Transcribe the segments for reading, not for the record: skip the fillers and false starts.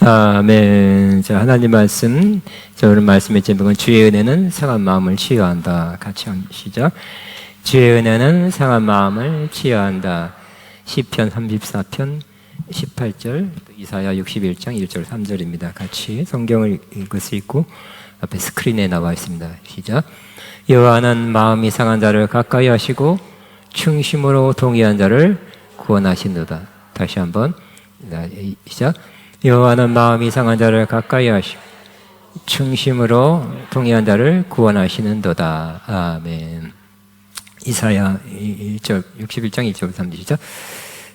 아멘. 자, 하나님 말씀, 오늘 말씀의 제목은 주의 은혜는 상한 마음을 치유한다. 같이 시작. 주의 은혜는 상한 마음을 치유한다. 시편 34편 18절, 이사야 61장 1절 3절입니다. 같이 성경을 읽을 수 있고 앞에 스크린에 나와 있습니다. 시작. 여호와는 마음이 상한 자를 가까이 하시고 충심으로 동의한 자를 구원하시노다. 다시 한번 시작. 여호와는 마음이 상한 자를 가까이 하시고 충심으로 동의한 자를 구원하시는도다. 아멘. 이사야 61장 1절 3절이죠.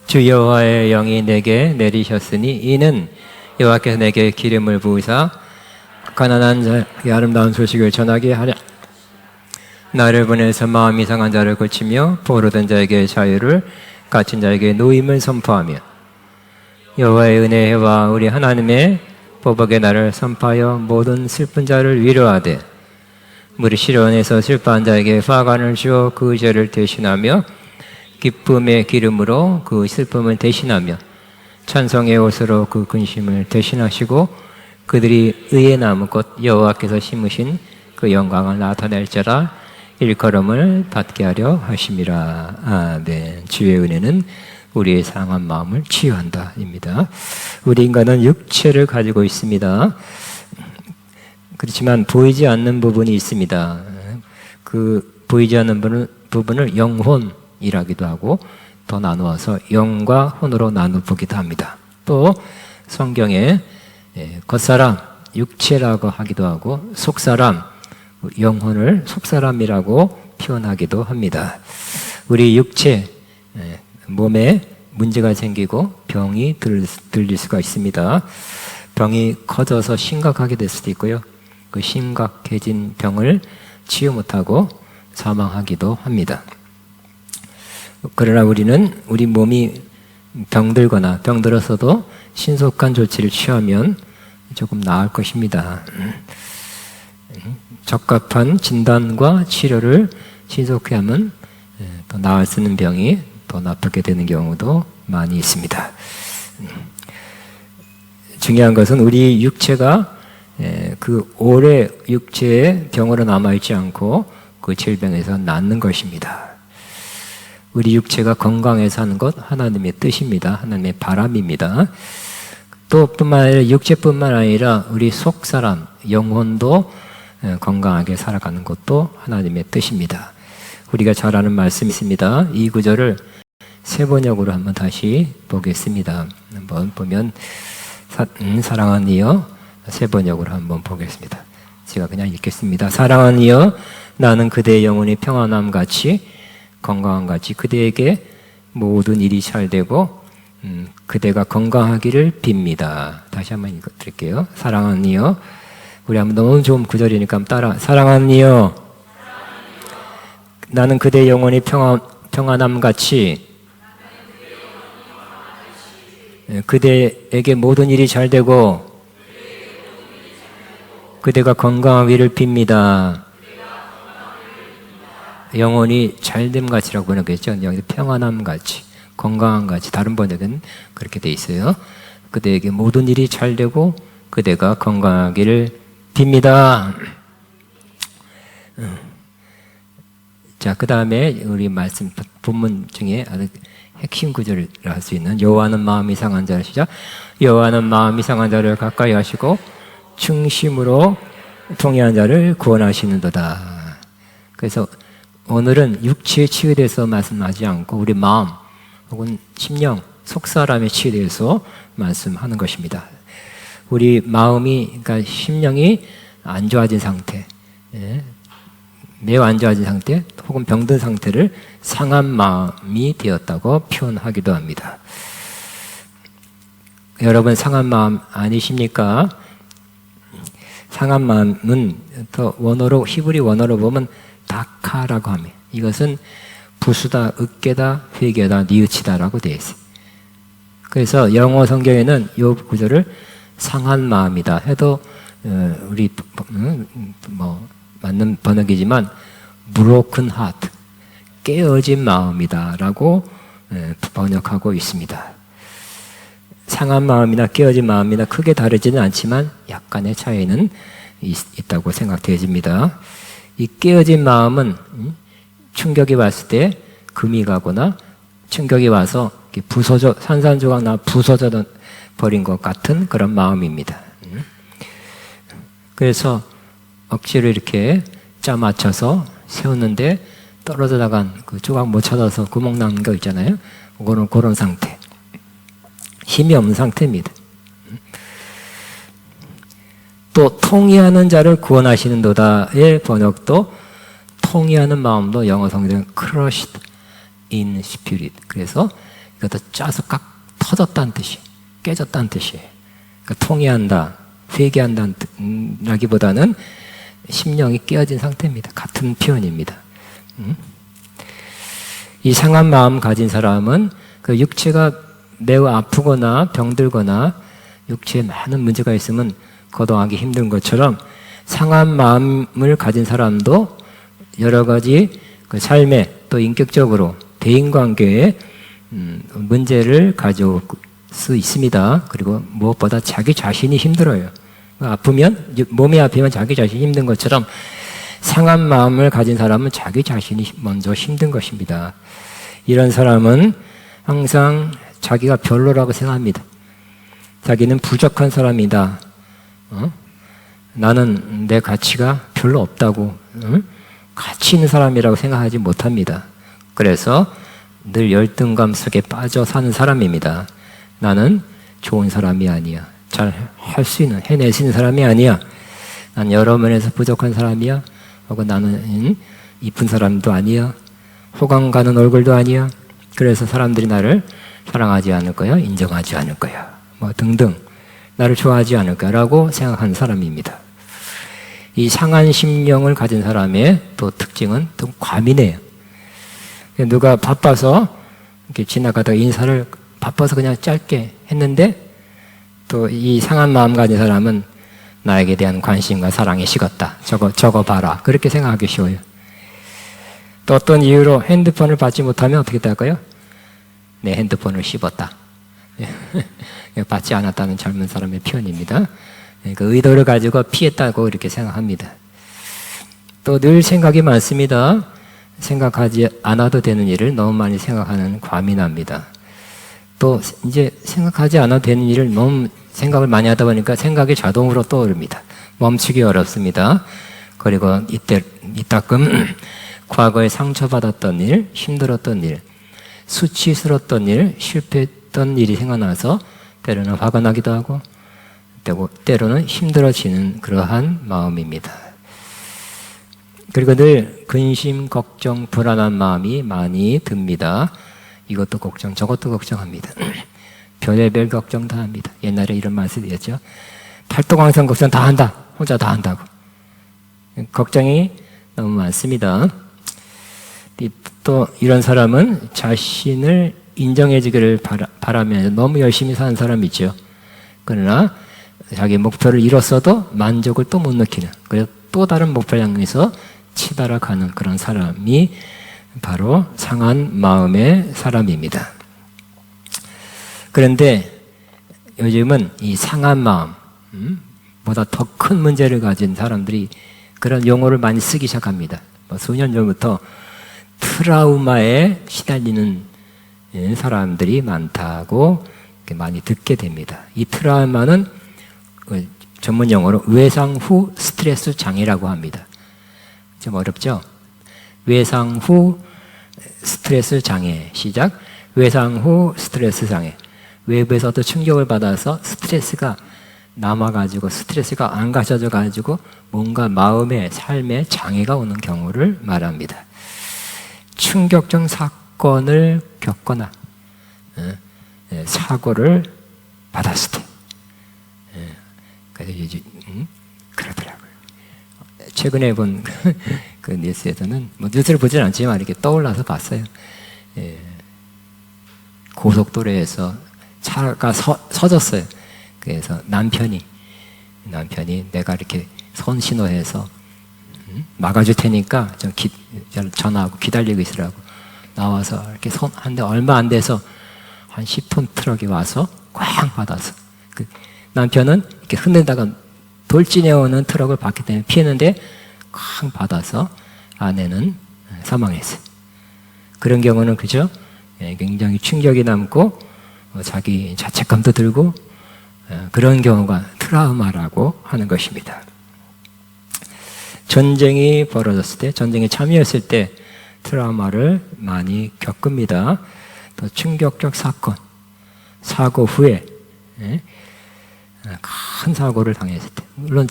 주 여호와의 영이 내게 내리셨으니 이는 여호와께서 내게 기름을 부으사 가난한 자에게 아름다운 소식을 전하게 하려 나를 보내서 마음이 상한 자를 고치며 포로된 자에게 자유를 갇힌 자에게 노임을 선포하며 여호와의 은혜와 우리 하나님의 보복의 날을 선포하여 모든 슬픈 자를 위로하되 무리 시련에서 슬퍼한 자에게 화관을 주어 그 죄를 대신하며 기쁨의 기름으로 그 슬픔을 대신하며 찬송의 옷으로 그 근심을 대신하시고 그들이 의의 나무 곧 여호와께서 심으신 그 영광을 나타낼자라 일컬음을 받게 하려 하심이라. 아멘. 주의 은혜는 우리의 상한 마음을 치유한다 입니다. 우리 인간은 육체를 가지고 있습니다. 그렇지만 보이지 않는 부분이 있습니다. 그 보이지 않는 부분을 영혼이라기도 하고 더 나누어서 영과 혼으로 나누기도 합니다. 또 성경에 겉사람, 육체라고 하기도 하고 속사람, 영혼을 속사람이라고 표현하기도 합니다. 우리 육체, 몸에 문제가 생기고 병이 들릴 수가 있습니다. 병이 커져서 심각하게 될 수도 있고요. 그 심각해진 병을 치유 못하고 사망하기도 합니다. 그러나 우리는 우리 몸이 병들거나 병들어서도 신속한 조치를 취하면 조금 나을 것입니다. 적합한 진단과 치료를 신속히 하면 더 나을 수 있는 병이 더 나쁘게 되는 경우도 많이 있습니다. 중요한 것은 우리 육체가 그 오래 육체의 병으로 남아있지 않고 그 질병에서 낫는 것입니다. 우리 육체가 건강해서 하는 것 하나님의 뜻입니다. 하나님의 바람입니다. 또 뿐만 아니라 육체뿐만 아니라 우리 속사람, 영혼도 건강하게 살아가는 것도 하나님의 뜻입니다. 우리가 잘 아는 말씀이 있습니다. 이 구절을 세 번역으로 한번 다시 보겠습니다. 한번 보면 사랑하는 이여, 세 번역으로 한번 보겠습니다. 제가 그냥 읽겠습니다. 사랑하는 이여, 나는 그대의 영혼이 평안함 같이 건강함 같이 그대에게 모든 일이 잘 되고 그대가 건강하기를 빕니다. 다시 한번 읽어드릴게요. 사랑하는 이여, 우리 한번 너무 좋은 구절이니까 한번 따라. 사랑하는 이여, 나는 그대의 영혼이 평안함 같이 그대에게 모든 일이 잘 되고 그대가 건강하기를 빕니다. 영혼이 잘됨 같이라고 번역했죠. 여기 평안함 같이, 건강함 같이. 다른 번역은 그렇게 돼 있어요. 그대에게 모든 일이 잘 되고 그대가 건강하기를 빕니다. 자, 그 다음에 우리 말씀 본문 중에 아주 핵심 구절을 할 수 있는 여호와는 마음이 상한 자를 시작. 여호와는 마음이 상한 자를 가까이 하시고 충심으로 통회한 자를 구원하시는도다. 그래서 오늘은 육체의 치유에 대해서 말씀하지 않고 우리 마음 혹은 심령, 속사람의 치유에 대해서 말씀하는 것입니다. 우리 마음이, 그러니까 심령이 안 좋아진 상태, 매우 안 좋아진 상태 혹은 병든 상태를 상한 마음이 되었다고 표현하기도 합니다. 여러분 상한 마음 아니십니까? 상한 마음은 더 원어로, 히브리 원어로 보면 다카라고 합니다. 이것은 부수다, 으깨다, 회개다, 뉘우치다라고 되어 있어요. 그래서 영어 성경에는 이 구절을 상한 마음이다 해도 우리 맞는 번역이지만 broken heart, 깨어진 마음이다 라고 번역하고 있습니다. 상한 마음이나 깨어진 마음이나 크게 다르지는 않지만 약간의 차이는 있다고 생각되어집니다. 이 깨어진 마음은 충격이 왔을 때 금이 가거나 충격이 와서 부서져 산산조각 나 부서져 버린 것 같은 그런 마음입니다. 그래서 억지로 이렇게 짜 맞춰서 세웠는데 떨어져 나간 그 조각 못 찾아서 구멍 난 거 있잖아요. 그런 상태. 힘이 없는 상태입니다. 또 통이하는 자를 구원하시는도다의 번역도 통이하는 마음도 영어 성경은 crushed in spirit. 그래서 이것도 짜서 깍 터졌다는 뜻이에요. 깨졌다는 뜻이에요. 그러니까 통이한다, 회개한다는 라기보다는 심령이 깨어진 상태입니다. 같은 표현입니다. 이 상한 마음 가진 사람은 그 육체가 매우 아프거나 병들거나 육체에 많은 문제가 있으면 거동하기 힘든 것처럼 상한 마음을 가진 사람도 여러 가지 그 삶에 또 인격적으로 대인관계에 문제를 가져올 수 있습니다. 그리고 무엇보다 자기 자신이 힘들어요. 아프면 몸이 아프면 자기 자신이 힘든 것처럼 상한 마음을 가진 사람은 자기 자신이 먼저 힘든 것입니다. 이런 사람은 항상 자기가 별로라고 생각합니다. 자기는 부족한 사람이다. 나는 내 가치가 별로 없다고 가치 있는 사람이라고 생각하지 못합니다. 그래서 늘 열등감 속에 빠져 사는 사람입니다. 나는 좋은 사람이 아니야. 잘 할 수 있는, 해낼 수 있는 사람이 아니야. 난 여러 면에서 부족한 사람이야. 혹은 나는 이쁜 사람도 아니야. 호감 가는 얼굴도 아니야. 그래서 사람들이 나를 사랑하지 않을 거야. 인정하지 않을 거야. 뭐 등등. 나를 좋아하지 않을 거라고 생각하는 사람입니다. 이 상한 심령을 가진 사람의 또 특징은 좀 과민해요. 누가 바빠서 이렇게 지나가다가 인사를 바빠서 그냥 짧게 했는데 또 이 상한 마음 가진 사람은 나에게 대한 관심과 사랑이 식었다. 저거 봐라. 그렇게 생각하기 쉬워요. 또 어떤 이유로 핸드폰을 받지 못하면 어떻게 될까요? 내 핸드폰을 씹었다. 받지 않았다는 젊은 사람의 표현입니다. 그러니까 의도를 가지고 피했다고 이렇게 생각합니다. 또 늘 생각이 많습니다. 생각하지 않아도 되는 일을 너무 많이 생각하는 과민합니다. 또 이제 생각하지 않아도 되는 일을 너무 생각을 많이 하다 보니까 생각이 자동으로 떠오릅니다. 멈추기 어렵습니다. 그리고 이따금 과거에 상처받았던 일, 힘들었던 일, 수치스러웠던 일, 실패했던 일이 생각나서 때로는 화가 나기도 하고 때로는 힘들어지는 그러한 마음입니다. 그리고 늘 근심, 걱정, 불안한 마음이 많이 듭니다. 이것도 걱정, 저것도 걱정합니다. 별의별 걱정 다 합니다. 옛날에 이런 말 쓰였죠. 팔도강산 걱정 다 한다. 혼자 다 한다고. 걱정이 너무 많습니다. 또 이런 사람은 자신을 인정해 주기를 바라며 너무 열심히 사는 사람이죠. 그러나 자기 목표를 이뤘어도 만족을 또 못 느끼는, 그래서 또 다른 목표를 향해서 치달아가는 그런 사람이 바로 상한 마음의 사람입니다. 그런데 요즘은 이 상한 마음 보다 더 큰 문제를 가진 사람들이 그런 용어를 많이 쓰기 시작합니다. 수년 전부터 트라우마에 시달리는 사람들이 많다고 많이 듣게 됩니다. 이 트라우마는 전문 용어로 외상 후 스트레스 장애라고 합니다. 좀 어렵죠? 외상 후 스트레스 장애. 시작. 외상 후 스트레스 장애. 외부에서도 충격을 받아서 스트레스가 남아가지고 스트레스가 안 가셔져가지고 뭔가 마음의 삶에 장애가 오는 경우를 말합니다. 충격적 사건을 겪거나 사고를 받았을 때 그래서 이제 그러더라고요. 최근에 본 그 뉴스에서는 뭐 뉴스를 보지는 않지만 이렇게 떠올라서 봤어요. 고속도로에서 차가 서졌어요. 그래서 남편이 내가 이렇게 손 신호해서 막아줄 테니까 전화하고 기다리고 있으라고 나와서 이렇게 한데 얼마 안 돼서 한 10톤 트럭이 와서 꽝 받아서. 그 남편은 이렇게 흔들다가 돌진해오는 트럭을 봤기 때문에 피했는데 꽝 받아서 아내는 사망했어요. 그런 경우는 그죠? 굉장히 충격이 남고 자기 자책감도 들고 그런 경우가 트라우마라고 하는 것입니다. 전쟁이 벌어졌을 때, 전쟁에 참여했을 때 트라우마를 많이 겪습니다. 또 충격적 사건, 사고 후에 큰 사고를 당했을 때, 물론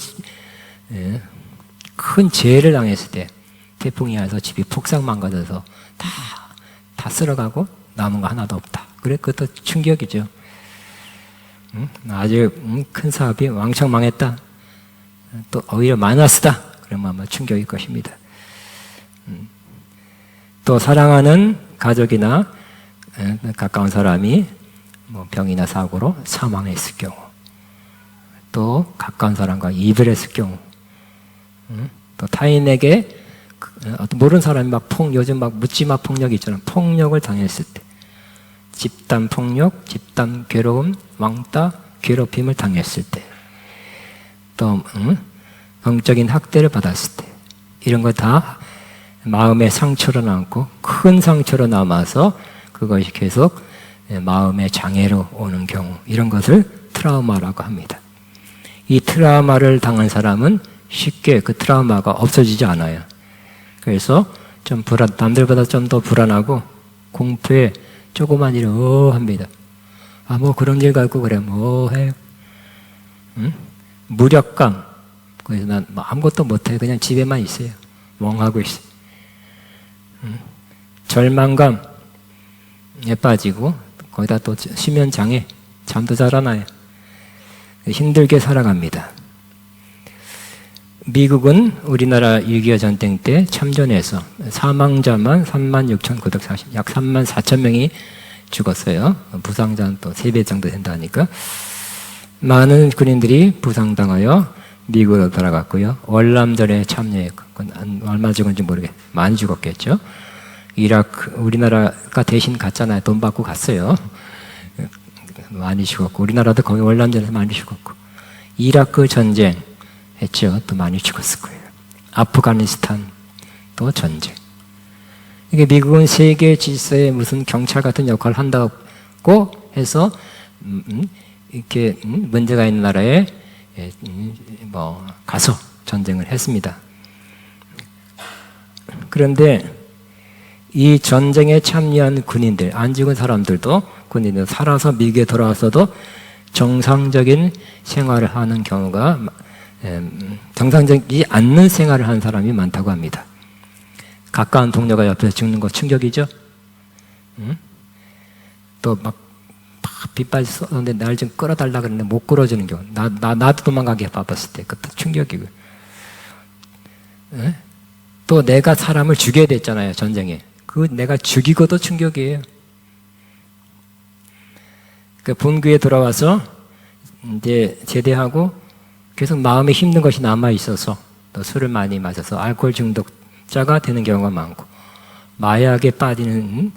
큰 재해를 당했을 때, 태풍이 와서 집이 폭삭 망가져서 다 쓸어가고 남은 거 하나도 없다. 그래, 그것도 충격이죠. 아주 큰 사업이 왕창 망했다. 또 오히려 마이너스다. 그러면 아마 충격일 것입니다. 또 사랑하는 가족이나 가까운 사람이 뭐 병이나 사고로 사망했을 경우, 또 가까운 사람과 이별했을 경우, 또 타인에게 모르는 사람이 요즘 묻지마 폭력이 있잖아. 폭력을 당했을 때, 집단 폭력, 집단 괴로움, 왕따, 괴롭힘을 당했을 때, 또 영적인 학대를 받았을 때, 이런 거 다 마음의 상처로 남고 큰 상처로 남아서 그것이 계속 마음의 장애로 오는 경우, 이런 것을 트라우마라고 합니다. 이 트라우마를 당한 사람은 쉽게 그 트라우마가 없어지지 않아요. 그래서 좀 남들보다 좀 더 불안하고 공포에 조그만 일을 합니다. 뭐 그런 일 갖고 그래, 뭐 해. 무력감. 그래서 난 아무것도 못해. 그냥 집에만 있어요. 멍하고 있어요. 절망감에 빠지고, 거기다 또 수면장애, 잠도 잘 안 와요. 힘들게 살아갑니다. 미국은 우리나라 6.25 전쟁 때 참전해서 사망자만 36,940, 약 34,000명이 죽었어요. 부상자는 또 3배 정도 된다니까. 많은 군인들이 부상당하여 미국으로 돌아갔고요. 월남전에 참여했고, 얼마 죽은지 모르겠어요. 많이 죽었겠죠. 이라크, 우리나라가 대신 갔잖아요. 돈 받고 갔어요. 많이 죽었고, 우리나라도 거기 월남전에서 많이 죽었고, 이라크 전쟁 했죠. 또 많이 죽었을 거예요. 아프가니스탄 또 전쟁. 이게 미국은 세계 질서에 무슨 경찰 같은 역할을 한다고 해서 이렇게 문제가 있는 나라에 가서 전쟁을 했습니다. 그런데 이 전쟁에 참여한 군인들, 안 죽은 사람들도, 군인들 살아서 미국에 돌아와서도 정상적인 생활을 하는 경우가, 정상적이지 않는 생활을 하는 사람이 많다고 합니다. 가까운 동료가 옆에서 죽는 거 충격이죠? 또 빗발 쏘는데 날 좀 끌어달라 그러는데 못 끌어주는 경우, 나도 도망가게 바빴을 때 그것도 충격이고, 또 내가 사람을 죽여야 됐잖아요, 전쟁에. 그 내가 죽이고도 충격이에요. 그 본교에 돌아와서 이제 제대하고 계속 마음에 힘든 것이 남아 있어서, 또 술을 많이 마셔서 알코올 중독자가 되는 경우가 많고, 마약에 빠지는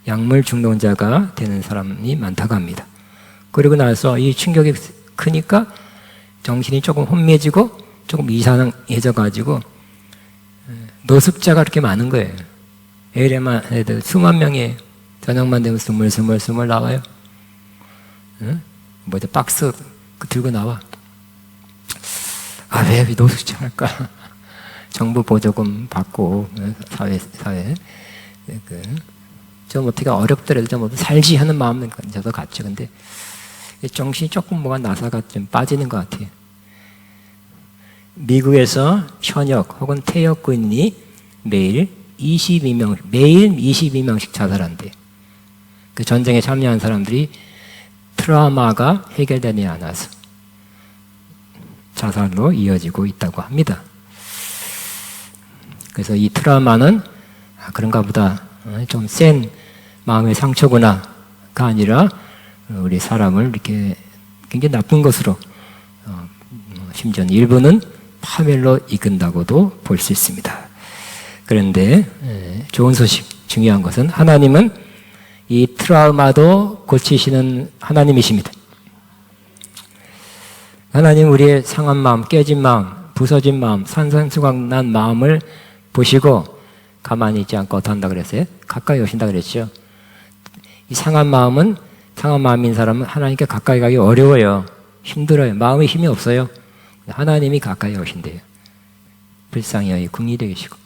약물 중독자가 되는 사람이 많다고 합니다. 그리고 나서 이 충격이 크니까 정신이 조금 혼미해지고 조금 이상해져 가지고 노숙자가 그렇게 많은 거예요. 에이레만 해도 수만 명이에요. 저녁만 되면 스물 나와요. 뭐죠? 박스 들고 나와. 왜 노숙자 할까? 정부 보조금 받고 사회 좀 어떻게 어렵더라도 좀 살지 하는 마음은 저도 같죠. 근데 정신이 조금 뭐가 나사가 좀 빠지는 것 같아요. 미국에서 현역 혹은 퇴역 군인이 매일 22명씩 자살한대. 그 전쟁에 참여한 사람들이 트라우마가 해결되지 않아서 자살로 이어지고 있다고 합니다. 그래서 이 트라우마는 그런가 보다, 좀 센 마음의 상처구나가 아니라 우리 사람을 이렇게 굉장히 나쁜 것으로, 심지어 일부는 파멸로 이끈다고도 볼 수 있습니다. 그런데 좋은 소식, 중요한 것은 하나님은 이 트라우마도 고치시는 하나님이십니다. 하나님 우리의 상한 마음, 깨진 마음, 부서진 마음, 산산수각 난 마음을 보시고 가만히 있지 않고 어떻게 한다 그랬어요? 가까이 오신다 그랬죠. 이 상한 마음인 사람은 하나님께 가까이 가기 어려워요. 힘들어요. 마음에 힘이 없어요. 하나님이 가까이 오신대요. 불쌍히 여기 궁리 되시고.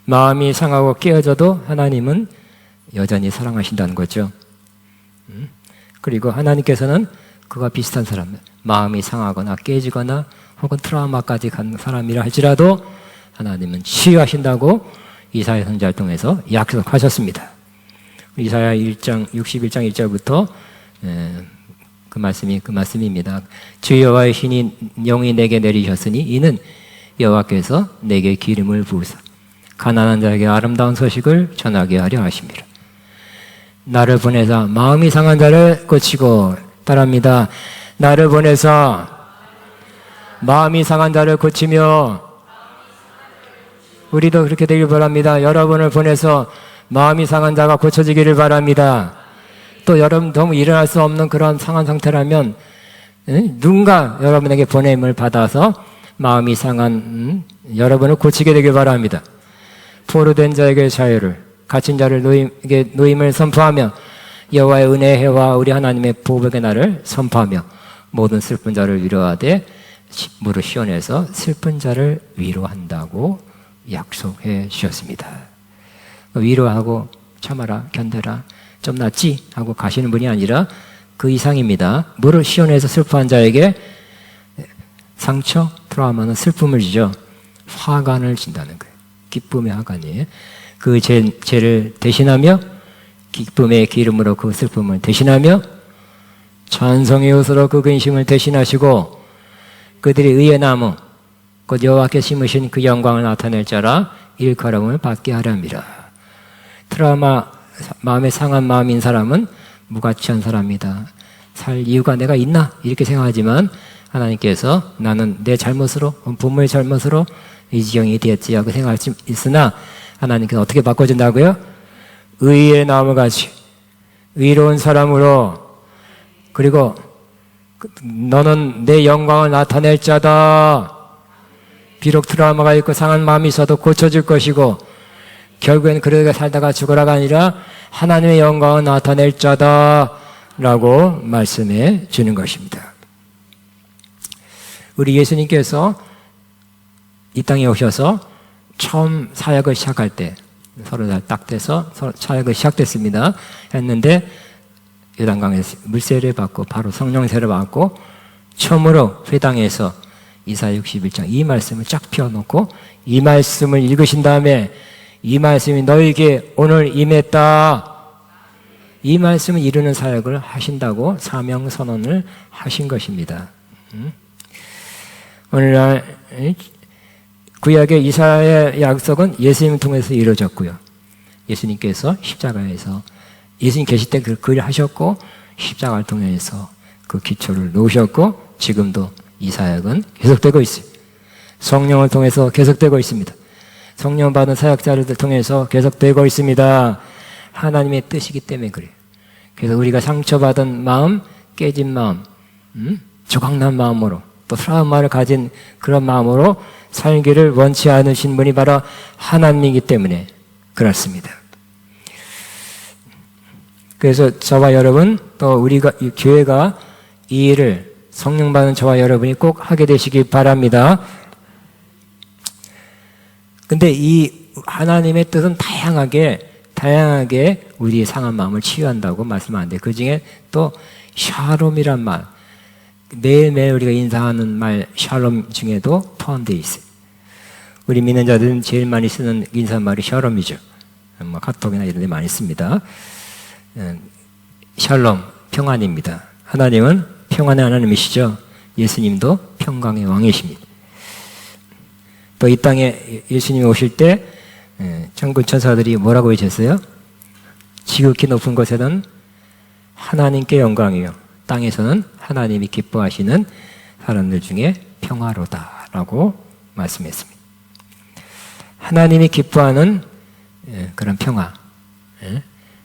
마음이 상하고 깨어져도 하나님은 여전히 사랑하신다는 거죠. 그리고 하나님께서는 그와 비슷한 사람, 마음이 상하거나 깨지거나 혹은 트라우마까지 간 사람이라 할지라도 하나님은 치유하신다고 이사야 선지자를 통해서 약속하셨습니다. 이사야 1장 61장 1절부터 그 말씀입니다. 주 여호와의 신이 영이 내게 내리셨으니 이는 여호와께서 내게 기름을 부으사 가난한 자에게 아름다운 소식을 전하게 하려 하심이라. 나를 보내사 마음이 상한 자를 고치고, 따라합니다. 나를 보내사 마음이 상한 자를 고치며, 우리도 그렇게 되길 바랍니다. 여러분을 보내서 마음이 상한 자가 고쳐지기를 바랍니다. 또 여러분 너무 일어날 수 없는 그런 상한 상태라면 누군가 여러분에게 보냄을 받아서 마음이 상한 여러분을 고치게 되길 바랍니다. 포로된 자에게 자유를, 갇힌 자를 노임을 선포하며 여호와의 은혜의 해와 우리 하나님의 보복의 날을 선포하며 모든 슬픈 자를 위로하되 무릎 시온에서 슬픈 자를 위로한다고 약속해 주셨습니다. 위로하고 참아라, 견뎌라, 좀 낫지 하고 가시는 분이 아니라 그 이상입니다. 무릇 시온에서 슬퍼한 자에게 상처, 트라우마는 슬픔을 주죠. 화관을 준다는 거예요. 기쁨의 화관이에요. 그 죄를 대신하며 기쁨의 기름으로 그 슬픔을 대신하며 찬송의 옷으로 그 근심을 대신하시고 그들이 의의 나무 곧 여호와께 심으신 그 영광을 나타낼 자라 일컬음을 받게 하렵니다. 트라우마, 마음에 상한 마음인 사람은 무가치한 사람이다. 살 이유가 내가 있나? 이렇게 생각하지만 하나님께서 나는 내 잘못으로, 부모의 잘못으로 이 지경이 되었지 하고 생각할 수 있으나 하나님께서 어떻게 바꿔준다고요? 의의 나무같이 의로운 사람으로, 그리고 너는 내 영광을 나타낼 자다. 비록 트라우마가 있고 상한 마음이 있어도 고쳐질 것이고 결국엔 그렇게 살다가 죽어라가 아니라 하나님의 영광을 나타낼 자다라고 말씀해 주는 것입니다. 우리 예수님께서 이 땅에 오셔서 처음 사역을 시작할 때 30살 딱 돼서 사역을 시작됐습니다. 했는데 요단강에서 물세를 받고 바로 성령세를 받고 처음으로 회당에서 이사야 61장 이 말씀을 쫙 펴놓고 이 말씀을 읽으신 다음에 이 말씀이 너에게 오늘 임했다. 이 말씀을 이루는 사역을 하신다고 사명 선언을 하신 것입니다. 오늘날 구약의 이사야의 약속은 예수님을 통해서 이루어졌고요. 예수님께서 십자가에서 예수님 계실 때 그 일을 하셨고 십자가를 통해서 그 기초를 놓으셨고 지금도 이 사역은 계속되고 있어요. 성령을 통해서 계속되고 있습니다. 성령 받은 사역자를 통해서 계속되고 있습니다. 하나님의 뜻이기 때문에 그래요. 그래서 우리가 상처받은 마음, 깨진 마음, 조각난 마음으로 또 트라우마를 가진 그런 마음으로 살기를 원치 않으신 분이 바로 하나님이기 때문에 그렇습니다. 그래서 저와 여러분 또 우리가 이 교회가 이 일을 성령 받은 저와 여러분이 꼭 하게 되시기 바랍니다. 근데 이 하나님의 뜻은 다양하게 우리의 상한 마음을 치유한다고 말씀하는데 그 중에 또 샬롬이란 말, 매일매일 우리가 인사하는 말 샬롬 중에도 포함되어 있어요. 우리 믿는 자들은 제일 많이 쓰는 인사말이 샬롬이죠. 뭐 카톡이나 이런 데 많이 씁니다. 샬롬, 평안입니다. 하나님은 평안의 하나님이시죠. 예수님도 평강의 왕이십니다. 또 이 땅에 예수님이 오실 때 천군 천사들이 뭐라고 외쳤어요? 지극히 높은 곳에는 하나님께 영광이요 땅에서는 하나님이 기뻐하시는 사람들 중에 평화로다라고 말씀했습니다. 하나님이 기뻐하는 그런 평화,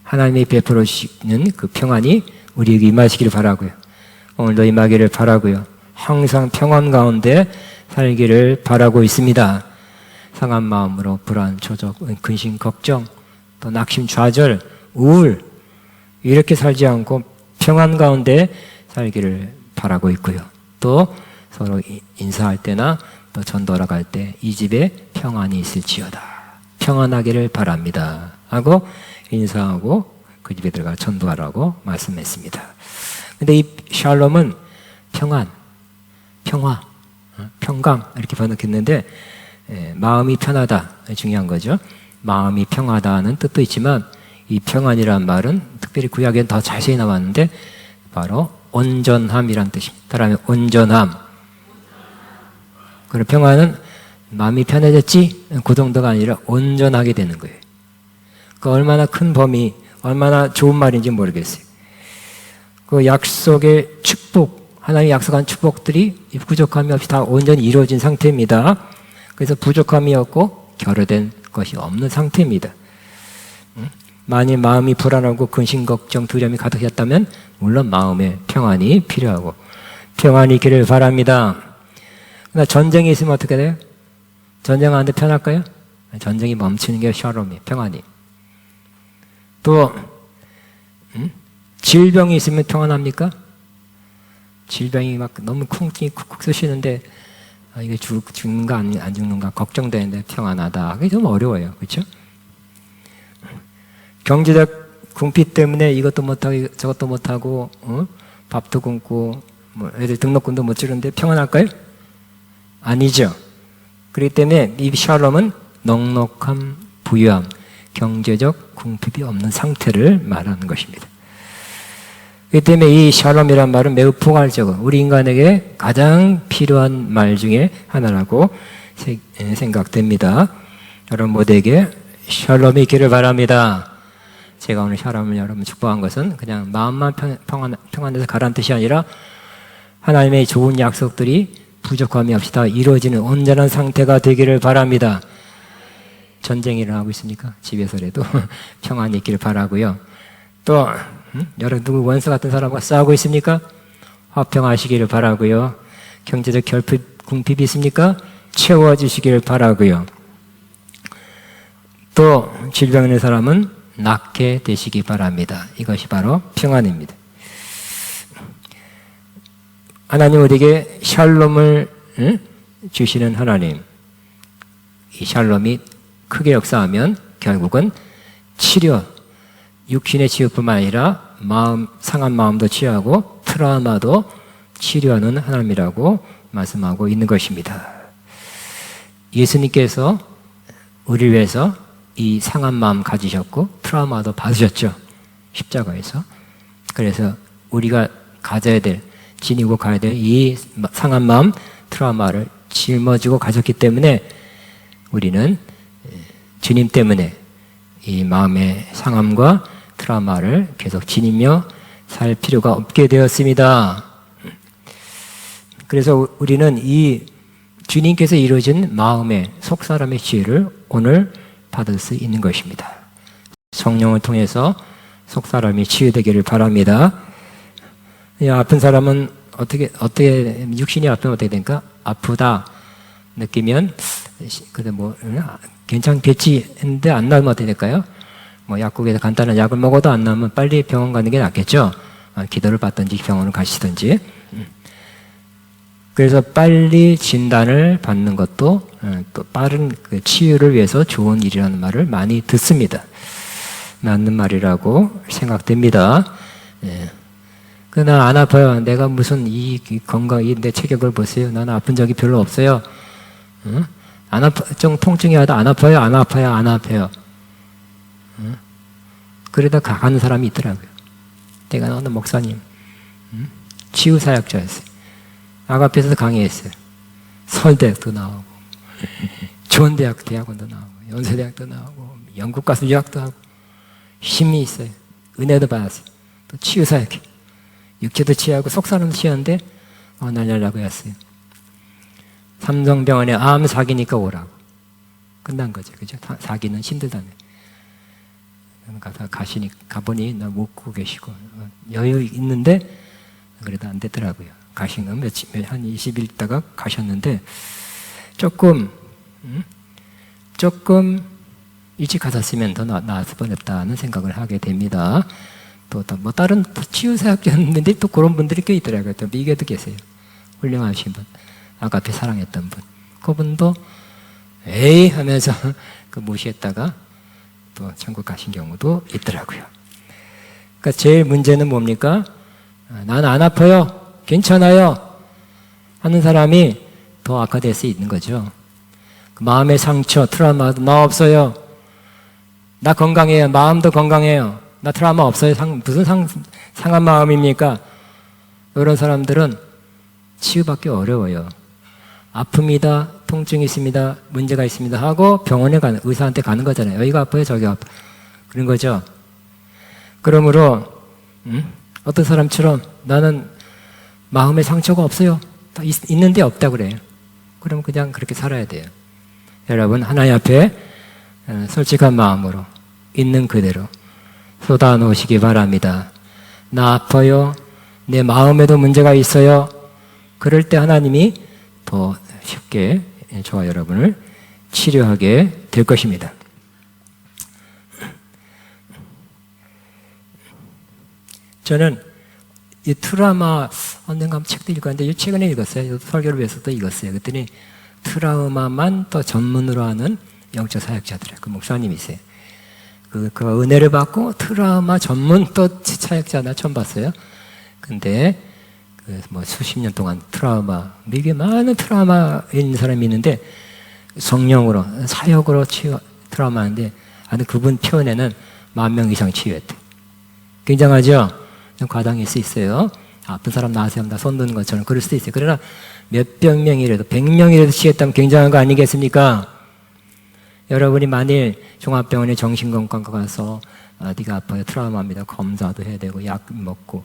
하나님이 베풀어 주시는 그 평안이 우리에게 임하시기를 바라고요. 오늘도 임하기를 바라고요. 항상 평안 가운데 살기를 바라고 있습니다. 상한 마음으로 불안, 조적, 근심, 걱정, 또 낙심, 좌절, 우울 이렇게 살지 않고 평안 가운데 살기를 바라고 있고요. 또 서로 인사할 때나 또 전도하러 갈 때 이 집에 평안이 있을지어다. 평안하기를 바랍니다. 하고 인사하고 그 집에 들어가 전도하라고 말씀했습니다. 근데 이 샬롬은 평안, 평화, 평강 이렇게 번역했는데 마음이 편하다 중요한 거죠. 마음이 평하다는 뜻도 있지만 이 평안이라는 말은 특별히 구약엔 더 자세히 나왔는데 바로 온전함이란 뜻입니다. 따라하면 온전함. 그리고 평안은 마음이 편해졌지 그 정도가 아니라 온전하게 되는 거예요. 그 얼마나 큰 범위, 얼마나 좋은 말인지 모르겠어요. 그 약속의 축복, 하나님이 약속한 축복들이 부족함이 없이 다 온전히 이루어진 상태입니다. 그래서 부족함이 없고 결여된 것이 없는 상태입니다. 만일 마음이 불안하고 근심, 걱정, 두려움이 가득했다면 물론 마음에 평안이 필요하고 평안이 있기를 바랍니다. 그러나 전쟁이 있으면 어떻게 돼요? 전쟁하는데 편할까요? 전쟁이 멈추는 게 샬롬이에요. 평안이. 또 질병이 있으면 평안합니까? 질병이 막 너무 쿵쿵 쑤시는데 이게 죽는가 안 죽는가 걱정되는데 평안하다. 그게 좀 어려워요. 그렇죠? 경제적 궁핍 때문에 이것도 못하고 저것도 못하고 밥도 굶고 뭐 애들 등록금도 못 주는데 평안할까요? 아니죠. 그렇기 때문에 이 샬롬은 넉넉함, 부유함, 경제적 궁핍이 없는 상태를 말하는 것입니다. 그렇기 때문에 이 샬롬이란 말은 매우 포괄적으로 우리 인간에게 가장 필요한 말 중에 하나라고 생각됩니다. 여러분 모두에게 샬롬이 있기를 바랍니다. 제가 오늘 샬롬을 여러분 축복한 것은 그냥 마음만 평안해서 가라는 뜻이 아니라 하나님의 좋은 약속들이 부족함이 없이 다 이루어지는 온전한 상태가 되기를 바랍니다. 전쟁이 일어나고 있습니까? 집에서라도 평안이 있기를 바라고요. 또 여러분 누구 원수 같은 사람과 싸우고 있습니까? 화평하시기를 바라고요. 경제적 결핍, 궁핍이 있습니까? 채워주시기를 바라고요. 또 질병 있는 사람은 낫게 되시기 바랍니다. 이것이 바로 평안입니다. 하나님 우리에게 샬롬을 주시는 하나님, 이 샬롬이 크게 역사하면 결국은 치료, 육신의 치유뿐만 아니라 상한 마음도 치유하고 트라우마도 치료하는 하나님이라고 말씀하고 있는 것입니다. 예수님께서 우리를 위해서 이 상한 마음 가지셨고 트라우마도 받으셨죠. 십자가에서. 그래서 우리가 가져야 될, 지니고 가야 될 이 상한 마음, 트라우마를 짊어지고 가셨기 때문에 우리는 주님 때문에 이 마음의 상함과 트라우마를 계속 지니며 살 필요가 없게 되었습니다. 그래서 우리는 이 주님께서 이루어진 마음의 속사람의 지혜를 오늘 받을 수 있는 것입니다. 성령을 통해서 속사람이 치유되기를 바랍니다. 아픈 사람은 어떻게 육신이 아프면 어떻게 됩니까? 아프다 느끼면 근데 뭐 괜찮겠지 했는데 안 나으면 어떻게 될까요? 뭐 약국에서 간단한 약을 먹어도 안 나으면 빨리 병원 가는 게 낫겠죠. 기도를 받든지 병원을 가시든지. 그래서 빨리 진단을 받는 것도 또 빠른 그 치유를 위해서 좋은 일이라는 말을 많이 듣습니다. 맞는 말이라고 생각됩니다. 그러나 안 아파요. 내가 무슨 이 건강, 내 체격을 보세요. 나는 아픈 적이 별로 없어요. 안 아파, 좀 통증이 와도 안 아파요, 안 아파요, 안 아파요. 그러다 가는 사람이 있더라고요. 내가 어느 목사님, 치유사역자였어요. 아가페에서 강의했어요. 서울대학도 나오고, 좋은 대학원도 나오고, 연세대학도 나오고, 영국 가서 유학도 하고, 힘이 있어요. 은혜도 받았어요. 또 치유사역해. 육체도 치유하고 속사람도 치유하는데 날 연락을 했어요. 삼성병원에 암 사기니까 오라고. 끝난 거죠. 그죠? 사기는 힘들다며. 가보니 나 못 고 계시고 여유 있는데 그래도 안 되더라고요. 가신 건 한 20일 있다가 가셨는데 조금 일찍 가셨으면 더 나았을 뻔했다는 생각을 하게 됩니다. 또 뭐 다른 치유사역자였는데 또 그런 분들이 꽤 있더라고요. 또 미국에도 계세요. 훌륭하신 분, 아가페 사랑했던 분, 그분도 에이 하면서 그 무시했다가 또 천국 가신 경우도 있더라고요. 그러니까 제일 문제는 뭡니까? 난 안 아파요, 괜찮아요 하는 사람이 더 악화될 수 있는 거죠. 그 마음의 상처, 트라우마도 나 없어요, 나 건강해요, 마음도 건강해요, 나 트라우마 없어요. 무슨 상한 마음입니까? 이런 사람들은 치유받기 어려워요. 아픕니다, 통증이 있습니다, 문제가 있습니다 하고 병원에 가는, 의사한테 가는 거잖아요. 여기가 아파요, 저기가 아파요, 그런 거죠. 그러므로 어떤 사람처럼 나는 마음의 상처가 없어요, 다 있는데 없다 그래요. 그럼 그냥 그렇게 살아야 돼요. 여러분, 하나님 앞에 솔직한 마음으로 있는 그대로 쏟아 놓으시기 바랍니다. 나 아파요, 내 마음에도 문제가 있어요. 그럴 때 하나님이 더 쉽게 저와 여러분을 치료하게 될 것입니다. 저는 이 트라우마 언젠가 책도 읽었는데 최근에 읽었어요. 설교를 위해서도 읽었어요. 그랬더니 트라우마만 또 전문으로 하는 영적 사역자들이에요. 그 목사님이세요. 그 은혜를 받고 트라우마 전문 또 사역자 나 처음 봤어요. 근데 뭐 수십 년 동안 트라우마, 미국에 많은 트라우마 있는 사람이 있는데 성령으로 사역으로 트라우마인데 그분 표현에는 10,000명 이상 치유했대. 굉장하죠? 좀 과장일 수 있어요. 아픈 사람 나와서 나 손 드는 것처럼 그럴 수도 있어요. 그러나 몇백 명이라도 100명이라도 치유했다면 굉장한 거 아니겠습니까? 여러분이 만일 종합병원에 정신건강과 가서 네가 아파요, 트라우마입니다, 검사도 해야 되고 약 먹고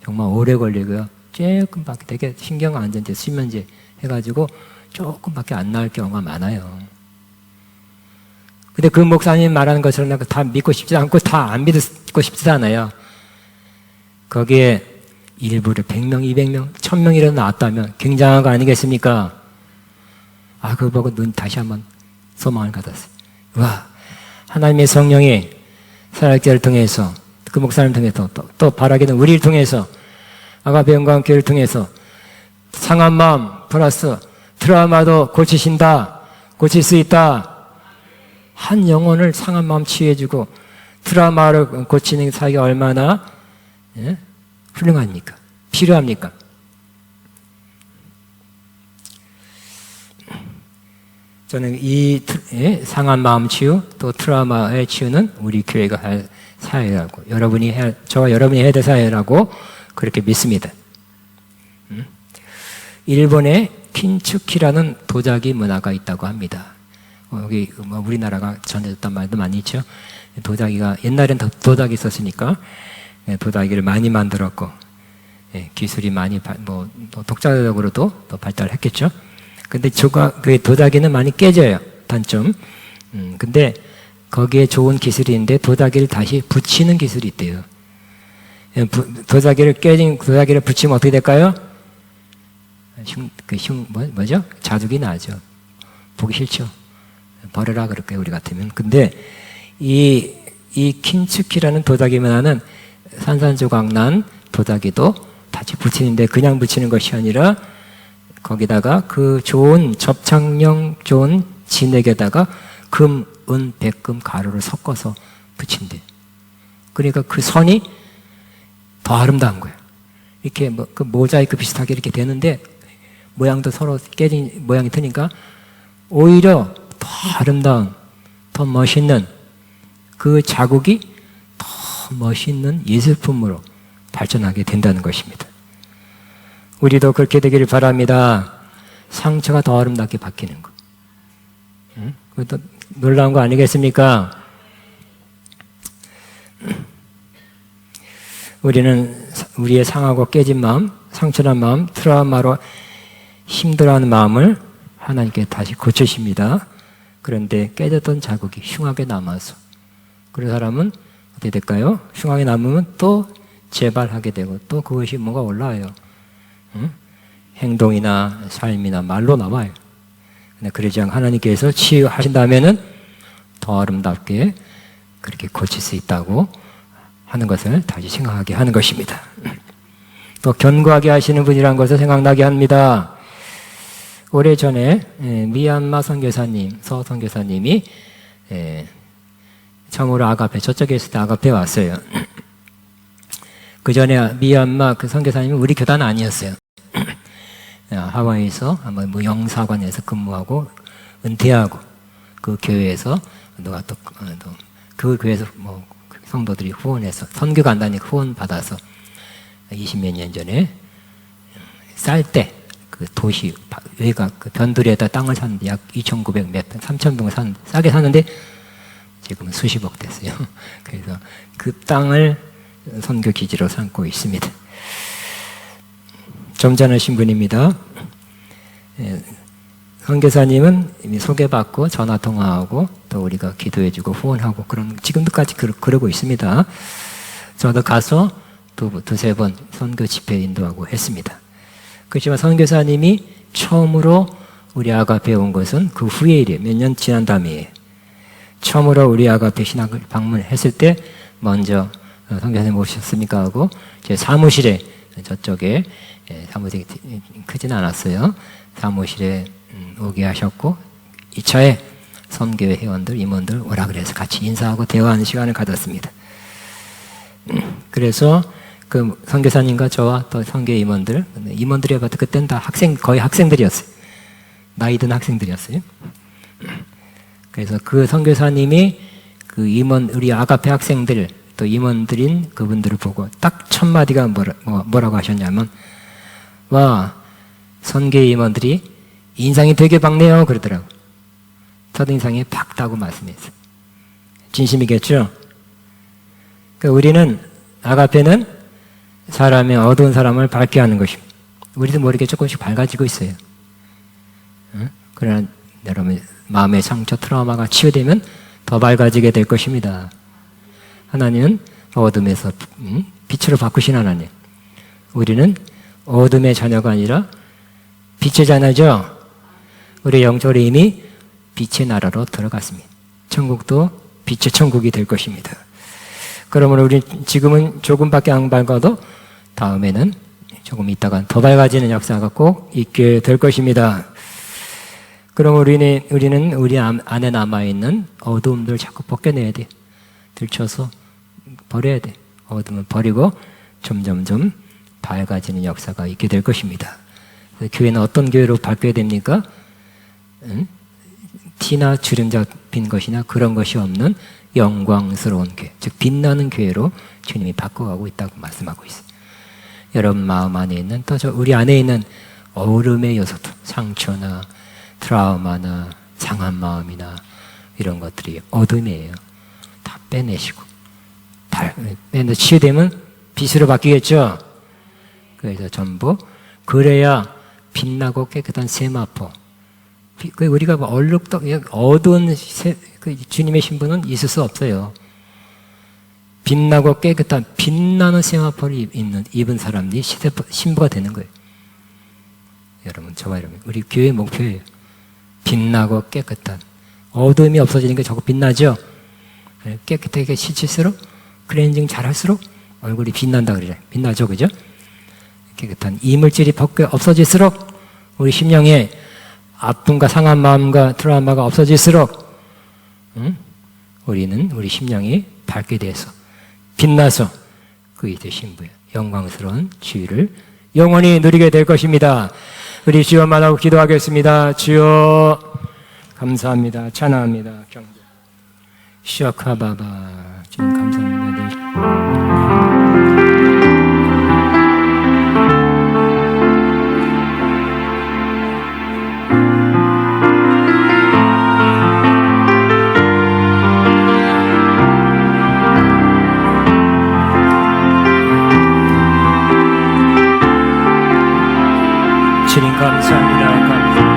정말 오래 걸리고요, 조금밖에 되게 신경안전제, 수면제 해가지고 조금밖에 안 나을 경우가 많아요. 근데 그 목사님 말하는 것처럼 다 믿고 싶지 않고 다 안 믿고 싶지 않아요. 거기에 일부를 100명, 200명, 1000명이라도 나왔다면 굉장한 거 아니겠습니까? 그거 보고 눈 다시 한번 소망을 가졌어요. 와, 하나님의 성령이 사역자를 통해서, 그 목사님을 통해서, 또 바라기는 우리를 통해서, 아가페 영광교회를 통해서 상한 마음 플러스 트라우마도 고치신다, 고칠 수 있다. 한 영혼을 상한 마음 치유해주고 트라우마를 고치는 사역이 얼마나 훌륭합니까? 필요합니까? 저는 이 상한 마음 치유 또 트라우마의 치유는 우리 교회가 할 사회라고, 저와 여러분이 해야 될 사회라고 그렇게 믿습니다. 일본에 킨츠키라는 도자기 문화가 있다고 합니다. 여기 우리나라가 전해졌단 말도 많이 있죠. 도자기가 옛날엔 도자기 있었으니까 도자기를 많이 만들었고 기술이 많이 독자적으로도 더 발달했겠죠. 근데 그 도자기는 많이 깨져요, 단점. 근데 거기에 좋은 기술이 있는데 도자기를 다시 붙이는 기술이 있대요. 깨진 도자기를 붙이면 어떻게 될까요? 뭐죠? 자국이 나죠. 보기 싫죠. 버려라 그럴까요, 우리 같으면. 근데 이 킨츠키라는 도자기 문화는 산산조각 난 도자기도 다시 붙이는데 그냥 붙이는 것이 아니라 거기다가 그 좋은 접착력 좋은 진액에다가 금, 은, 백금, 가루를 섞어서 붙인대. 그러니까 그 선이 더 아름다운 거예요. 이렇게 그 모자이크 비슷하게 이렇게 되는데 모양도 서로 깨진 모양이 트니까 오히려 더 아름다운, 더 멋있는 그 자국이 더 멋있는 예술품으로 발전하게 된다는 것입니다. 우리도 그렇게 되기를 바랍니다. 상처가 더 아름답게 바뀌는 거. 그것도 놀라운 거 아니겠습니까? 우리는 우리의 상하고 깨진 마음, 상처난 마음, 트라우마로 힘들어하는 마음을 하나님께 다시 고치십니다. 그런데 깨졌던 자국이 흉하게 남아서 그 사람은 어떻게 될까요? 흉하게 남으면 또 재발하게 되고 또 그것이 뭐가 올라와요. 응? 행동이나 삶이나 말로 나와요. 근데 그러지 않고 하나님께서 치유하신다면은 더 아름답게 그렇게 고칠 수 있다고 하는 것을 다시 생각하게 하는 것입니다. 또 견고하게 하시는 분이라는 것을 생각나게 합니다. 오래전에 미얀마 선교사님, 서 선교사님이 처음으로 아가페, 저쪽에 있을 때 아가페 왔어요. 그 전에 미얀마 그 선교사님이 우리 교단 아니었어요. 하와이에서 아마 뭐 영사관에서 근무하고 은퇴하고 그 교회에서 누가 또 그 교회에서 뭐 성도들이 후원해서 선교 간다니 후원 받아서 20몇 년 전에 쌀 때 그 도시 외곽 그 변두리에다 땅을 샀는데 약 2,900 몇 평, 3,000평을 샀는데 싸게 샀는데 지금은 수십억 됐어요. 그래서 그 땅을 선교 기지로 삼고 있습니다. 점잖으신 분입니다. 선교사님은 이미 소개받고 전화 통화하고 또 우리가 기도해주고 후원하고 그런 지금도까지 그러고 있습니다. 저도 가서 두세 번 선교 집회 인도하고 했습니다. 그렇지만 선교사님이 처음으로 우리 아가페에 온 것은 그 후의 일이에요. 몇 년 지난 다음이에요. 처음으로 우리 아가페 신학을 방문했을 때 먼저 선교사님 오셨습니까 하고 제 사무실에 저쪽에 사무실이 크지는 않았어요. 사무실에 오게 하셨고 2차에 선교회 회원들, 임원들 오라 그래서 같이 인사하고 대화하는 시간을 가졌습니다. 그래서 그 선교사님과 저와 또 선교회 임원들이 봐도 그때는 다 거의 학생들이었어요. 나이 든 학생들이었어요. 그래서 그 선교사님이 그 우리 아가페 학생들 또 임원들인 그분들을 보고 딱 첫 마디가 뭐라고 하셨냐면, 와, 선교회 임원들이 인상이 되게 밝네요 그러더라고. 첫인상이 밝다고 말씀했어요. 진심이겠죠? 그러니까 우리는 아가페는 사람의 어두운 사람을 밝게 하는 것입니다. 우리도 모르게 조금씩 밝아지고 있어요. 응? 그러나 여러분 마음의 상처, 트라우마가 치유되면 더 밝아지게 될 것입니다. 하나님은 어둠에서 빛으로 바꾸신 하나님. 우리는 어둠의 자녀가 아니라 빛의 자녀죠. 우리 영적으로 이미 빛의 나라로 들어갔습니다. 천국도 빛의 천국이 될 것입니다. 그러므로 우리 지금은 조금밖에 안 밝아도 다음에는 조금 있다가 더 밝아지는 역사가 꼭 있게 될 것입니다. 그럼 우리는 우리 안에 남아있는 어두움들 자꾸 벗겨내야 돼. 들춰서 버려야 돼. 어둠을 버리고 점점점 밝아지는 역사가 있게 될 것입니다. 교회는 어떤 교회로 바뀌어야 됩니까? 티나 주름 잡힌 것이나 그런 것이 없는 영광스러운 교회, 즉 빛나는 교회로 주님이 바꿔가고 있다고 말씀하고 있어요. 여러분 마음 안에 있는 또 우리 안에 있는 어려움의 요소도, 상처나 트라우마나 상한 마음이나 이런 것들이 어둠이에요. 다 빼내시고 치유되면 빛으로 바뀌겠죠. 그래서 전부 그래야 빛나고 깨끗한 세마포. 우리가 얼룩덕 어두운 주님의 신분은 있을 수 없어요. 빛나고 깨끗한 빛나는 세마포를 입은 사람들이 신부가 되는 거예요. 여러분, 저와 여러분, 우리 교회의 목표예요. 빛나고 깨끗한 어두움이 없어지는 게 자꾸 빛나죠. 깨끗하게 씻을수록 클렌징 잘할수록 얼굴이 빛난다 그러잖아요. 빛나죠, 그죠? 깨끗한 이물질이 없어질수록 우리 심령에 아픔과 상한 마음과 트라우마가 없어질수록 우리 심령이 밝게 돼서 빛나서 그 이제 신부의 영광스러운 지위를 영원히 누리게 될 것입니다. 우리 주여만 하고 기도하겠습니다. 주여 감사합니다. 찬양합니다. 경배. 시아카바바 주님 감사합니다. 주님 감사합니다. 감사합니다.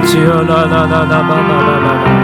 주여 나나나나나나나나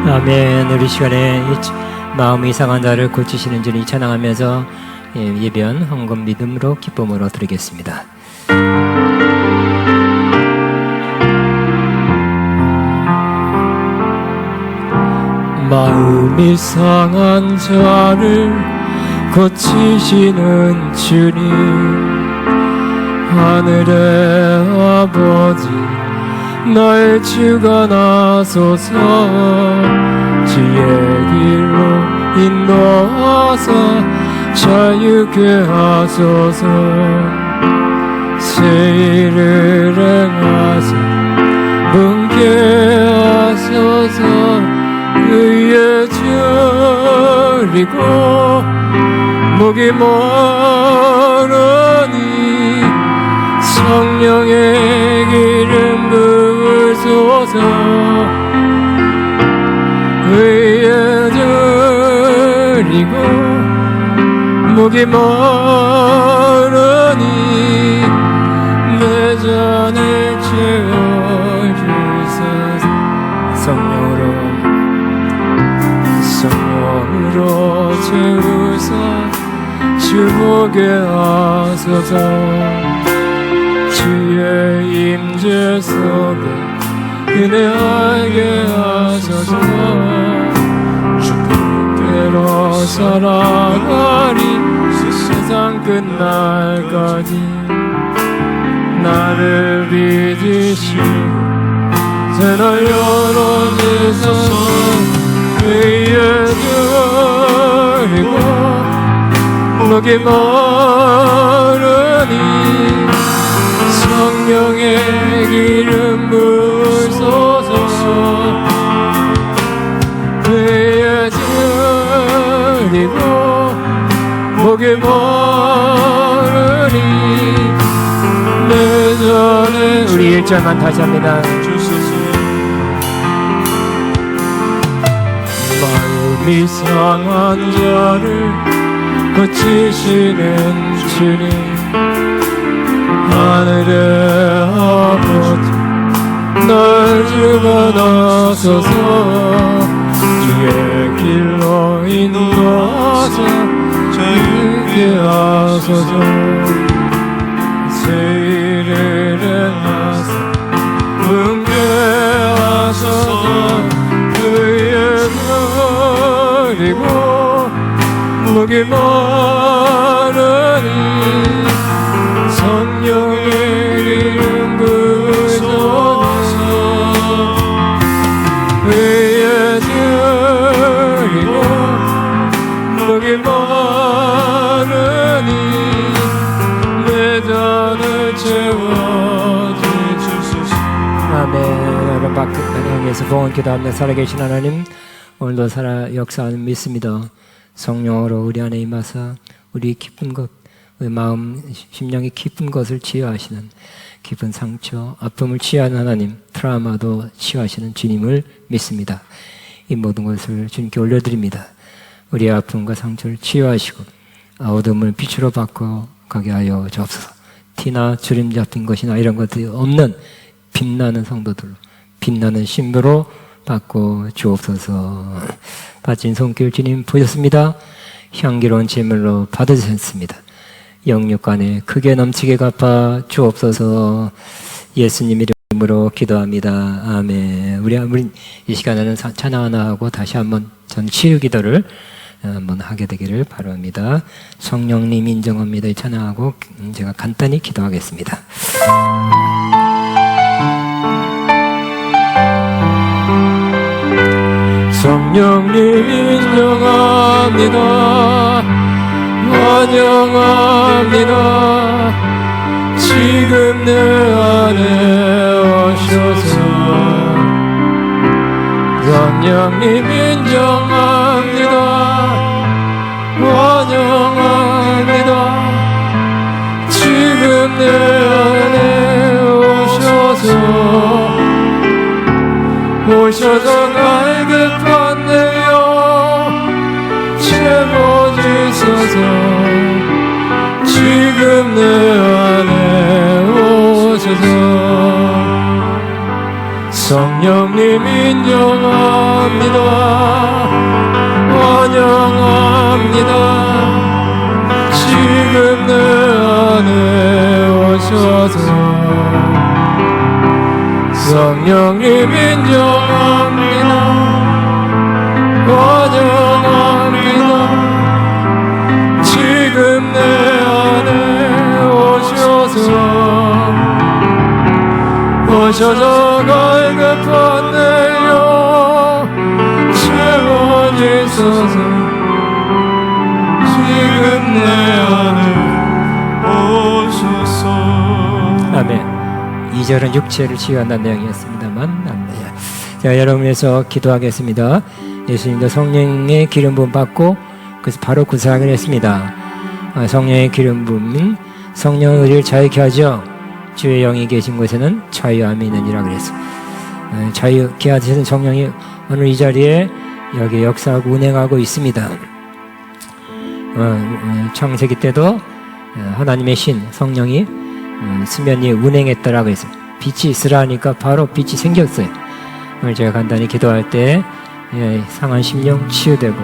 아멘. 우리 시간에 마음이 상한 자를 고치시는 주님 찬양하면서 예배한 헌금 믿음으로 기쁨으로 드리겠습니다. 마음이 상한 자를 고치시는 주님, 하늘의 아버지 날 주관하소서. 주의 길로 인도하사 자유케 하소서. 새 일을 행하사 분케 하소서. 의에 저리고 목이 멀으니 성령의 기름 부으소서. 의에 저리고 목이 멀으니 내 잔을 채워주소서. 성령으로 채우사 주보게 하소서. 주의 임재 속에 은혜하게 하소서. 주께로 살아가리 세상 끝날까지. 나를 믿으시고 새날 열어주소서. 위에 두리고 목이 멀으니 성령의 기름 부으소서. 위에 두리고 목이 멀으니 내 전에. 우리 1절만 다시 합니다. 마음이 상한 자를 고치시는 주님, 하늘의 아버지 날 주관하소서. 주의 길로 인도하사 자유케 하소서. 새 일을 행하사 분케 하소서. 그리고 목이 멀으니 성령의 기름 부으소서. 위에 드리고 목이 멀으니 내 잔을 채워주소서. 아멘. 여러분 밖에 향해서 봉헌 기도하며 살아계신 하나님, 오늘도 살아 역사하는 믿습니다. 성령으로 우리 안에 임하사 우리 기쁜 것, 우리 마음 심령이 기쁜 것을 치유하시는, 깊은 상처, 아픔을 치유하는 하나님, 트라우마도 치유하시는 주님을 믿습니다. 이 모든 것을 주님께 올려드립니다. 우리의 아픔과 상처를 치유하시고 어둠을 빛으로 바꿔가게 하여 주옵소서. 티나 주름 잡힌 것이나 이런 것들이 없는 빛나는 성도들로, 빛나는 신부로 받고 주옵소서. 바친 손길 주님 보셨습니다. 향기로운 제물로 받으셨습니다. 영육간에 크게 넘치게 갚아 주옵소서. 예수님 이름으로 기도합니다. 아멘. 우리 이 시간에는 찬양 하나 하고 다시 한번 전 치유 기도를 한번 하게 되기를 바랍니다. 성령님 인정합니다. 찬양하고 제가 간단히 기도하겠습니다. 성령님 인정합니다. 환영합니다. 지금 내 안에 오셔서 성령님 인정합니다. 환영합니다. 지금 내 안에 오셔서 갈급한데요 채워지소서. 지금 내 안에 오셔서 성령님 인정합니다. 환영합니다. 지금 내 안에 오셔서 성령님 인정합니다. 환영합니다. 지금 내 안에 오셔서 갈급한데요 채워지소서. 지금 내 안에 오셔서. 아멘. 2절은 육체를 치유한다는 내용이었습니다만 아멘. 자, 여러분에서 기도하겠습니다. 예수님도 성령의 기름 부음 받고 그래서 바로 구사하기로 했습니다. 성령의 기름 부음은 성령의 의를 자유케 하죠. 주의 영이 계신 곳에는 자유함이 있느니라 그랬어요. 자유케 하시는 성령이 오늘 이 자리에 여기 역사하고 운행하고 있습니다. 창세기 때도 하나님의 신 성령이 수면 위에 운행했다라고 했어요. 빛이 있으라 하니까 바로 빛이 생겼어요. 오늘 제가 간단히 기도할 때 상한 심령 치유되고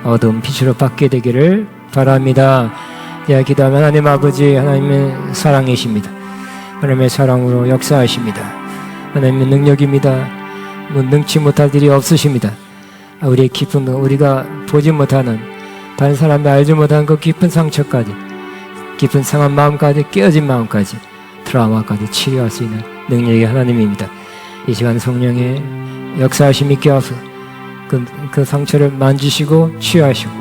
어두운 빛으로 바뀌게 되기를 바랍니다. 제가 기도하면 하나님 아버지 하나님의 사랑이십니다. 하나님의 사랑으로 역사하십니다. 하나님의 능력입니다. 능치 못할 일이 없으십니다. 우리의 깊은 우리가 보지 못하는 다른 사람이 알지 못하는 그 깊은 상처까지 깊은 상한 마음까지 깨어진 마음까지 트라우마까지 치료할 수 있는 능력의 하나님입니다. 이 시간 성령의 역사하심 있게 하소서. 그 상처를 만지시고 치유하시고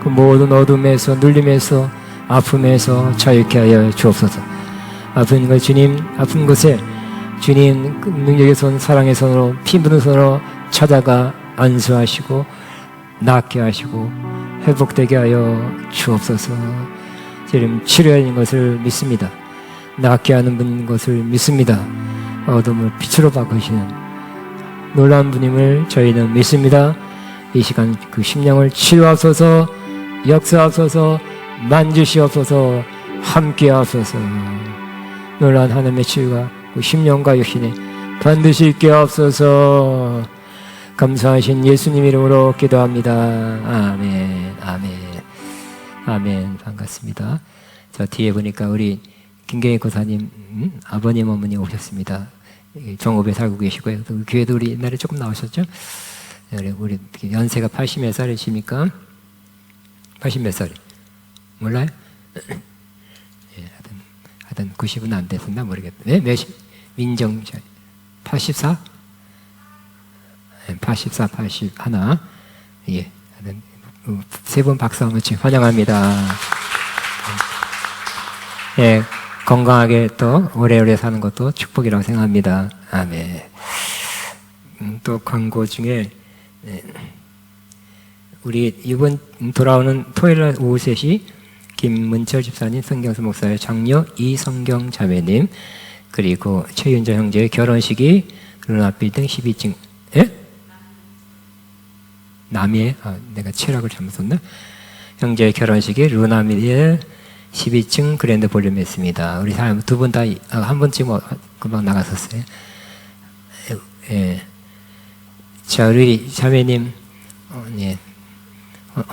그 모든 어둠에서 눌림에서 아픔에서 자유케 하여 주옵소서. 아픈 것 주님 아픈 곳에 주님 능력의 손 사랑의 손으로 피 묻은 손으로 찾아가 안수하시고 낫게 하시고 회복되게 하여 주옵소서. 주님 치료하는 것을 믿습니다. 낫게 하는 분 것을 믿습니다. 어둠을 빛으로 바꾸시는 놀라운 분임을 저희는 믿습니다. 이 시간 그 심령을 치유하소서. 역사하소서. 만지시옵소서. 함께하소서. 놀라운 하나님의 치유가 그 심령과 육신에 반드시 있게 하옵소서. 감사하신 예수님 이름으로 기도합니다. 아멘. 아멘. 아멘. 반갑습니다. 저 뒤에 보니까 우리 김경희 고사님 아버님 어머니 오셨습니다. 정읍에 살고 계시고요. 그 교회도 우리 옛날에 조금 나오셨죠? 우리 연세가 80몇 살이십니까? 80 몇 살이? 몰라요? 하여튼 90은 안 됐었나 모르겠다. 네? 몇십? 민정 84? 84, 81. 예. 세 번 박수 한번 치 환영합니다. 예. 건강하게 또 오래오래 사는 것도 축복이라고 생각합니다. 아멘. 또 광고 중에 우리 이번 돌아오는 토요일 오후 3시 김문철 집사님, 성경수 목사의 장녀 이성경 자매님 그리고 최윤정 형제의 결혼식이 루나빌딩 12층 예? 남이에 내가 체력을 잘못 썼나? 형제의 결혼식이 루나빌딩 12층 그랜드 볼륨에 있습니다. 우리 사람 두 분 다 한 번쯤 금방 나갔었어요. 예. 자, 우리 자매님, 예.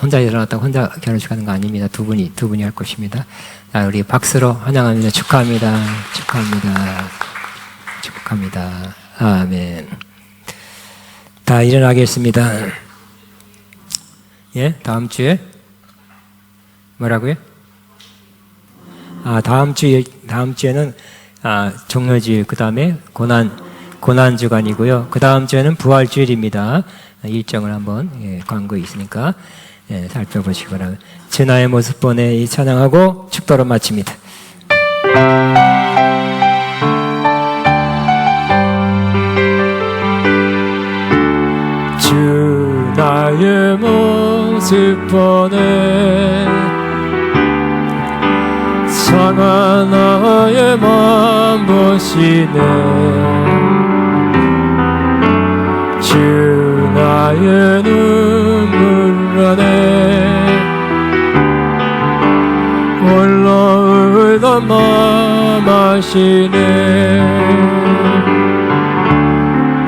혼자 일어났다고 혼자 결혼식 하는 거 아닙니다. 두 분이 할 것입니다. 자, 우리 박수로 환영합니다. 축하합니다. 축하합니다. 축하합니다. 아멘. 다 일어나겠습니다. 예, 다음 주에 뭐라고요? 다음 주에는 종료주일, 그 다음에 고난주간이고요. 그 다음 주에는 부활주일입니다. 일정을 한번 광고에 있으니까 살펴보시기 바랍니다. 진화의 모습 보내 이 찬양하고 축도로 마칩니다. 주 나의 모습 보내 상한 나의 맘 보시네 주 나의 눈물 안에 홀로 울던 맘 아시네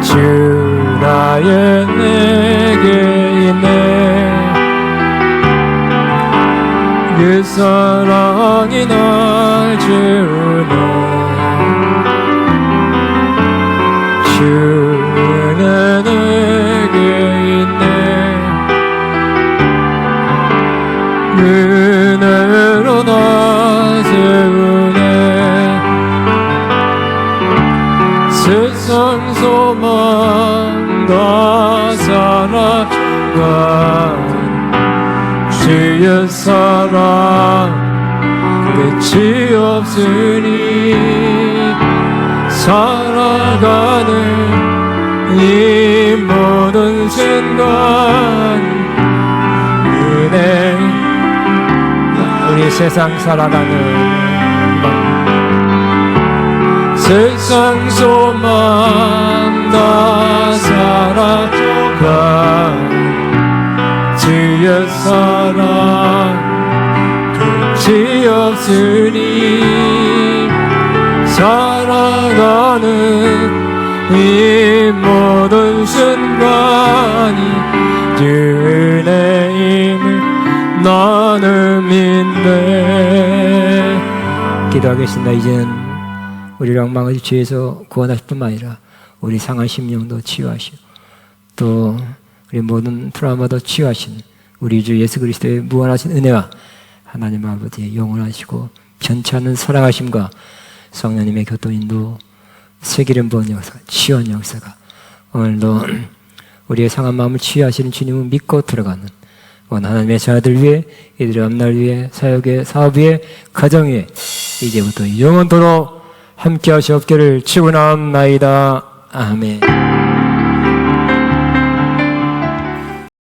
주 나의 내게 있네 그 사랑이 날 채우네 주의 내게 있네 은혜로 날 세우네 세상 소망 다 살아간 주의 사랑 끝이 없으니 살아가는 이 모든 순간 은혜 우리 세상 살아가는 세상 소망 다 살아간 주의 사랑 끝이 없으니 살아가는 이 모든 순간이 주 은혜임을 나는 믿네. 기도하겠습니다. 이제는 우리를 엉망의 죄에서 구원하실 뿐만 아니라 우리 상한 심령도 치유하시고 또 우리 모든 트라우마도 치유하신 우리 주 예수 그리스도의 무한하신 은혜와 하나님 아버지의 영원하시고 변치 않는 사랑하심과 성령님의 교통인도 세기름 부은 역사, 치유한 역사가 오늘도 우리의 상한 마음을 치유하시는 주님을 믿고 들어가는 하나님의 자녀들 위해 이들의 앞날 위해 사역의 사업 위해 가정 위해 이제부터 영원토록 함께 하시옵기를 축원합니다. 아멘.